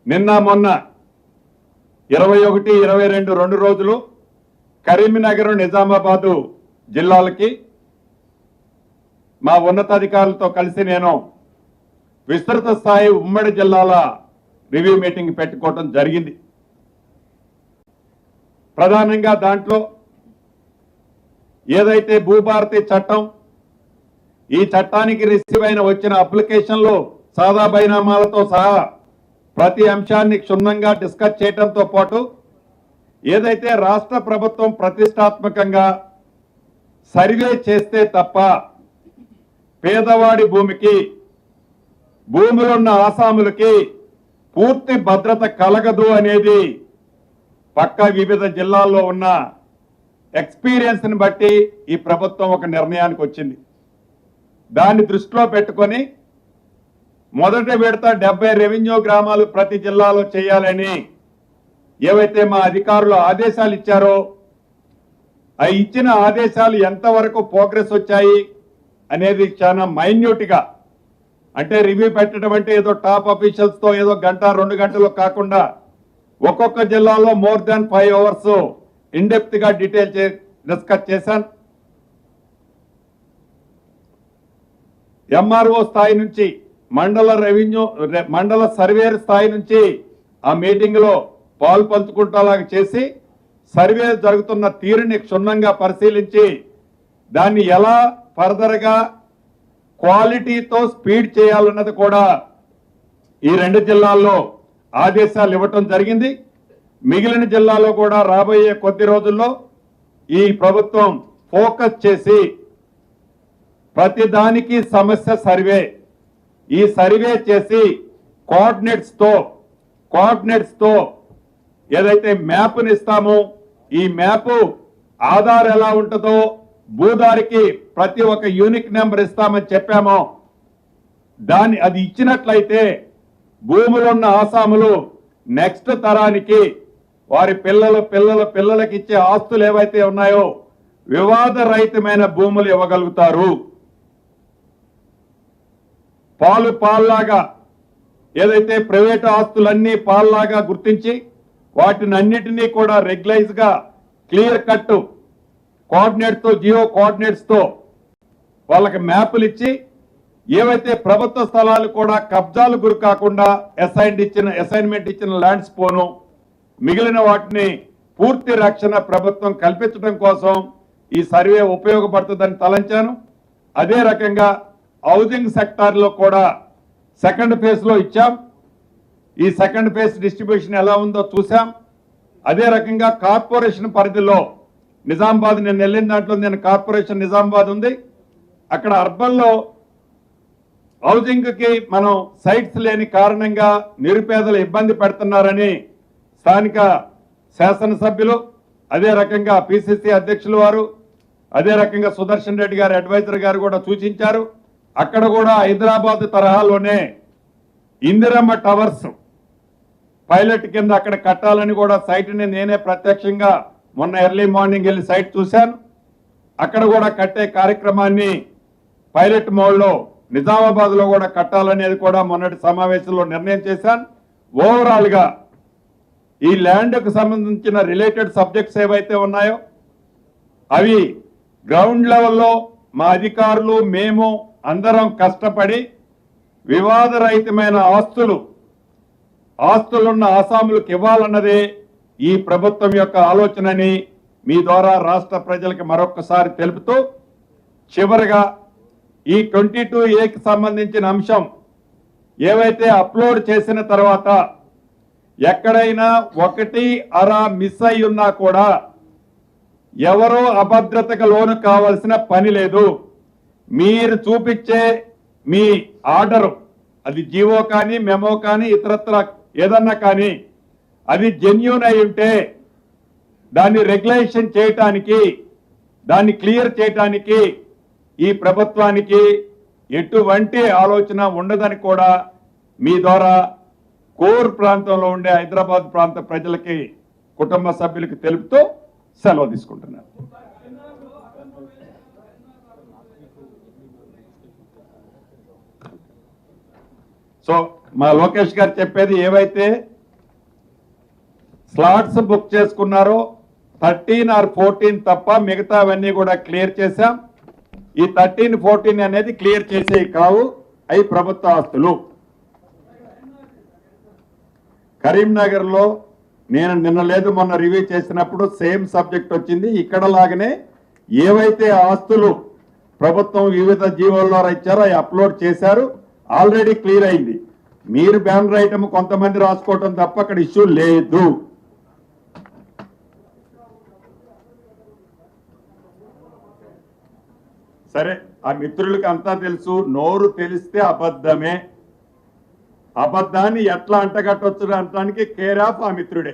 నిన్న మొన్న 21, 22 2 రోజులు కరీంనగర్ నిజామాబాదు జిల్లాలకి మా ఉన్నతాధికారులతో కలిసి నేను విస్తృత స్థాయి ఉమ్మడి జిల్లాల రివ్యూ మీటింగ్ పెట్టుకోవడం జరిగింది. ప్రధానంగా దాంట్లో ఏదైతే భూభారతి చట్టం, ఈ చట్టానికి రిసీవ్ అయిన వచ్చిన అప్లికేషన్లు సాదా బైనామాలతో సహా ప్రతి అంశాన్ని క్షుణ్ణంగా డిస్కస్ చేయడంతో పాటు ఏదైతే రాష్ట్ర ప్రభుత్వం ప్రతిష్టాత్మకంగా సర్వే చేస్తే తప్ప పేదవాడి భూమికి, భూములున్న ఆసాములకి పూర్తి భద్రత కలగదు అనేది పక్క వివిధ జిల్లాల్లో ఉన్న ఎక్స్పీరియన్స్ని బట్టి ఈ ప్రభుత్వం ఒక నిర్ణయానికి వచ్చింది. దాన్ని దృష్టిలో పెట్టుకొని మొదటి విడత 70 రెవెన్యూ గ్రామాలు ప్రతి జిల్లాలో చేయాలని ఏవైతే మా అధికారులు ఆదేశాలు ఇచ్చారో ఆ ఇచ్చిన ఆదేశాలు ఎంతవరకు ప్రోగ్రెస్ వచ్చాయి అనేది చాలా మైన్యూట్గా, అంటే రివ్యూ పెట్టడం అంటే ఏదో టాప్ అఫీషియల్స్తో ఏదో గంట 2 గంటలు కాకుండా ఒక్కొక్క జిల్లాలో మోర్ దాన్ 5 అవర్స్ ఇన్డెప్త్ గా డీటెయిల్ డిస్కస్ చేశాను. ఎంఆర్ఓ స్థాయి నుంచి మండల సర్వేర్ స్థాయి నుంచి ఆ మీటింగ్ లో పాలు పంచుకుంటేలాగా చేసి సర్వే జరుగుతున్న తీరుని క్షుణ్ణంగా పరిశీలించి దాన్ని ఎలా ఫర్దర్ గా క్వాలిటీతో స్పీడ్ చేయాలన్నది కూడా ఈ 2 జిల్లాల్లో ఆదేశాలు ఇవ్వటం జరిగింది. మిగిలిన జిల్లాలో కూడా రాబోయే కొద్ది రోజుల్లో ఈ ప్రభుత్వం ఫోకస్ చేసి ప్రతి దానికి సమస్య సర్వే, ఈ సర్వే చేసి కోఆర్డినేట్స్ తో ఏదైతే మ్యాప్ని ఇస్తామో ఈ మ్యాప్ ఆధార్ ఎలా ఉంటుందో భూదారికి ప్రతి ఒక్క యూనిక్ నెంబర్ ఇస్తామని చెప్పామో అది ఇచ్చినట్లయితే భూములున్న ఆసాములు నెక్స్ట్ తరానికి వారి పిల్లలకి ఇచ్చే ఆస్తులు ఏవైతే ఉన్నాయో వివాద రహితమైన భూములు ఇవ్వగలుగుతారు. పాల్లాగా ఏదైతే ప్రైవేటు ఆస్తులన్నీ పాల్లాగా గుర్తించి వాటిని అన్నిటినీ కూడా రెగ్యులైజ్ గా క్లియర్ కట్ కోఆర్డినేట్స్ తో, జియో కోఆర్డినేట్స్ తో వాళ్ళకి మ్యాపులు ఇచ్చి ఏవైతే ప్రభుత్వ స్థలాలు కూడా కబ్జాలు గురి కాకుండా అసైన్మెంట్ ఇచ్చిన ల్యాండ్స్ పోను మిగిలిన వాటిని పూర్తి రక్షణ ప్రభుత్వం కల్పించడం కోసం ఈ సర్వే ఉపయోగపడుతుందని తలంచాను. అదే రకంగా హౌసింగ్ సెక్టార్ లో కూడా సెకండ్ ఫేజ్ లో ఇచ్చాం. ఈ సెకండ్ ఫేజ్ డిస్ట్రిబ్యూషన్ ఎలా ఉందో చూసాం. అదే రకంగా కార్పొరేషన్ పరిధిలో నిజామాబాద్, నేను వెళ్ళిన దాంట్లో నేను కార్పొరేషన్ నిజామాబాద్ ఉంది, అక్కడ అర్బన్ లో హౌసింగ్ కి మనం సైట్స్ లేని కారణంగా నిరుపేదలు ఇబ్బంది పెడుతున్నారని స్థానిక శాసనసభ్యులు, అదే రకంగా పిసిసి అధ్యక్షులు వారు, అదే రకంగా సుదర్శన్ రెడ్డి గారు అడ్వైజర్ గారు కూడా సూచించారు. అక్కడ కూడా హైదరాబాద్ తరహాలోనే ఇందిరమ్మ టవర్స్ పైలట్ కింద అక్కడ కట్టాలని కూడా సైట్ని నేనే ప్రత్యక్షంగా మొన్న ఎర్లీ మార్నింగ్ వెళ్ళి సైట్ చూశాను. అక్కడ కూడా కట్టే కార్యక్రమాన్ని పైలట్ మోడ్లో నిజామాబాద్ లో కూడా కట్టాలనేది కూడా మొన్నటి సమావేశంలో నిర్ణయం చేశాను. ఓవరాల్ గా ఈ ల్యాండ్ కు సంబంధించిన రిలేటెడ్ సబ్జెక్ట్స్ ఏవైతే ఉన్నాయో అవి గ్రౌండ్ లెవెల్లో మా అధికారులు మేము అందరం కష్టపడి వివాదరహితమైన ఆస్తులున్న ఆసాములకు ఇవ్వాలన్నదే ఈ ప్రభుత్వం యొక్క ఆలోచనని మీ ద్వారా రాష్ట్ర ప్రజలకు మరొకసారి తెలుపుతూ, చివరిగా ఈ 22A సంబంధించిన అంశం ఏవైతే అప్లోడ్ చేసిన తర్వాత ఎక్కడైనా 1 మిస్ అయి ఉన్నా కూడా ఎవరో అభద్రతకు లోను కావాల్సిన పని లేదు. మీరు చూపించే మీ ఆర్డర్, అది జీవో కానీ మెమో కానీ ఇతరత్ర ఏదన్నా కానీ అది జెన్యూన్ అయి ఉంటే దాన్ని రెగ్యులేషన్ చేయటానికి, దాన్ని క్లియర్ చేయటానికి ఈ ప్రభుత్వానికి ఎటువంటి ఆలోచన ఉండదని కూడా మీ ద్వారా కోర్ ప్రాంతంలో ఉండే హైదరాబాద్ ప్రాంత ప్రజలకి, కుటుంబ సభ్యులకి తెలుపుతూ సెలవు తీసుకుంటున్నాను. సో మా లోకేష్ గారు చెప్పేది ఏవైతే స్లాట్స్ బుక్ చేసుకున్నారో 13 or 14 తప్ప మిగతావన్నీ కూడా క్లియర్ చేశాం. ఈ 13, 14 అనేది క్లియర్ చేసేవి కావు, అవి ప్రభుత్వ ఆస్తులు. కరీంనగర్ లో నేను నిన్న లేదు మొన్న రివ్యూ చేసినప్పుడు సేమ్ సబ్జెక్ట్ వచ్చింది. ఇక్కడ లాగానే ఏవైతే ఆస్తులు ప్రభుత్వం వివిధ జీవోల్లో ఇచ్చారో అవి అప్లోడ్ చేశారు, ఆల్రెడీ క్లియర్ అయింది. మీరు బ్యానర్ ఐటమ్ కొంతమంది రాసుకోవటం తప్ప అక్కడ ఇష్యూ లేదు. సరే, ఆ మిత్రులకి అంతా తెలుసు, నోరు తెలిస్తే అబద్ధమే. అబద్ధాన్ని ఎట్లా అంటగట్టొచ్చు అనడానికి కేర్ ఆఫ్ ఆ మిత్రుడే.